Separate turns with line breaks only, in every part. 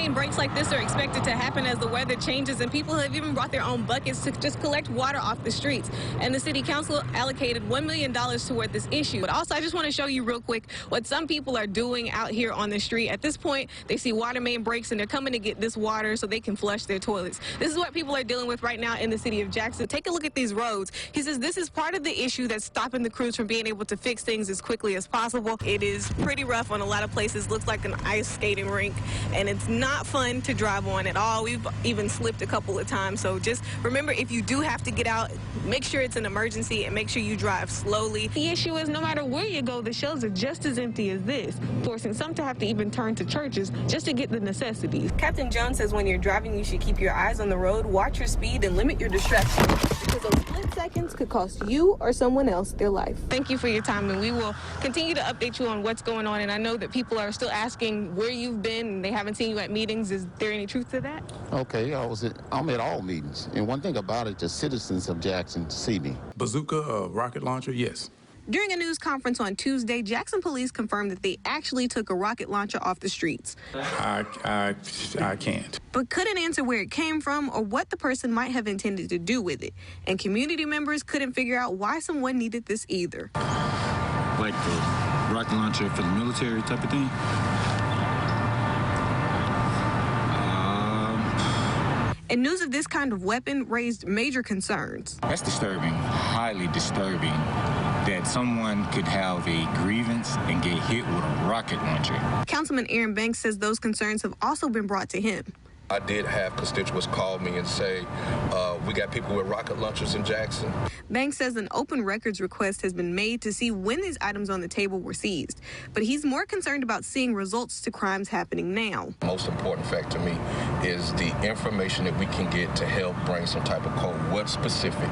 main breaks like this are expected to happen as the weather changes, and people have even brought their own buckets to just collect water off the streets. And the city council allocated $1 million toward this issue. But also, I just want to show you real quick what some people are doing out here on the street. At this point, they see water main breaks, and they're coming to get this water so they can flush their toilets. This is what people are dealing with right now in the city of Jackson. Take a look at these roads. He says this is part of the issue that's stopping the crews from being able to fix things as quickly as possible. It is pretty rough on a lot of places. Looks like an ice skating rink, and it's not fun to drive on at all. We've even slipped a couple of times. So just remember, if you do have to get out, make sure it's an emergency and make sure you drive slowly. The issue is no matter where you go, the shelves are just as empty as this, forcing some to have to even turn to churches just to get the necessities. Captain Jones says when you're driving, you should keep your eyes on the road, watch your speed, and limit your distractions, because those split seconds could cost you or someone else their life. Thank you for your time, and we will continue to update you on what's going on. And I know that people are still asking where you've been, and they haven't seen you at meetings. Is there any truth to that?
Okay, I'm at all meetings. And one thing about it, the citizens of Jackson see me.
Bazooka, rocket launcher, yes.
During a news conference on Tuesday, Jackson police confirmed that they actually took a rocket launcher off the streets.
I can't.
But couldn't answer where it came from or what the person might have intended to do with it. And community members couldn't figure out why someone needed this either.
Like the rocket launcher for the military type of thing?
And news of this kind of weapon raised major concerns.
That's disturbing, highly disturbing, that someone could have a grievance and get hit with a rocket launcher.
Councilman Aaron Banks says those concerns have also been brought to him.
I did have constituents call me and say, we got people with rocket launchers in Jackson.
Banks says an open records request has been made to see when these items on the table were seized. But he's more concerned about seeing results to crimes happening now.
The most important fact to me is the information that we can get to help bring some type of code. What specific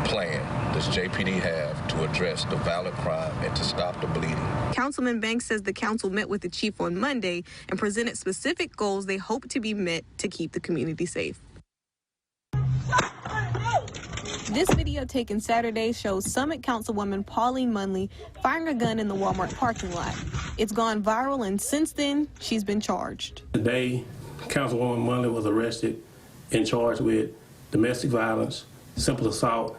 plan does JPD have to address the violent crime and to stop the bleeding?
Councilman Banks says the council met with the chief on Monday and presented specific goals they hope to be met to keep the community safe. This video taken Saturday shows Summit Councilwoman Pauline Munley firing a gun in the Walmart parking lot. It's gone viral, and since then, she's been charged.
Today, Councilwoman Munley was arrested and charged with domestic violence, simple assault,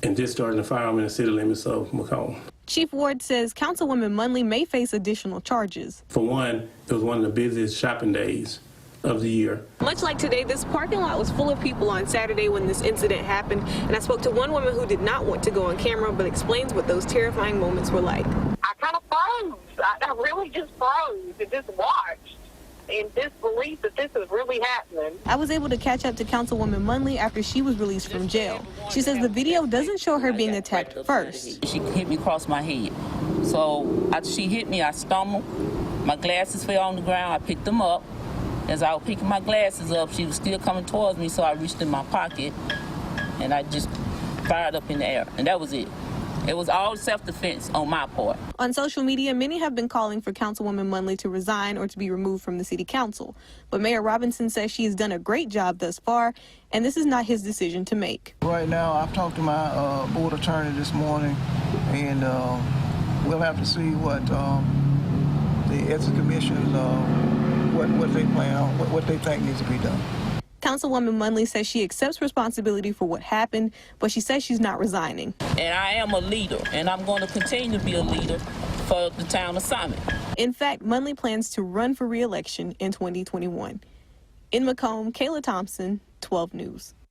and discharging a firearm in the city limits of Macomb.
Chief Ward says Councilwoman Munley may face additional charges.
For one, it was one of the busiest shopping days of the year.
Much like today, this parking lot was full of people on Saturday when this incident happened, and I spoke to one woman who did not want to go on camera, but explains what those terrifying moments were like.
I kind of froze. I really just froze and just watched in disbelief that this is really happening.
I was able to catch up to Councilwoman Munley after she was released from jail. She says the video doesn't show her being attacked first.
She hit me across my head. So after she hit me, I stumbled. My glasses fell on the ground. I picked them up. As I was picking my glasses up, she was still coming towards me, so I reached in my pocket, and I just fired up in the air, and that was it. It was all self-defense on my part.
On social media, many have been calling for Councilwoman Munley to resign or to be removed from the city council. But Mayor Robinson says she has done a great job thus far, and this is not his decision to make.
Right now, I've talked to my board attorney this morning, and we'll have to see what the Ethics Commission, what they plan on, what they think needs to be done.
Councilwoman Munley says she accepts responsibility for what happened, but she says she's not resigning.
And I am a leader, and I'm going to continue to be a leader for the town of Summit.
In fact, Munley plans to run for re-election in 2021. In Macomb, Kayla Thompson, 12 News.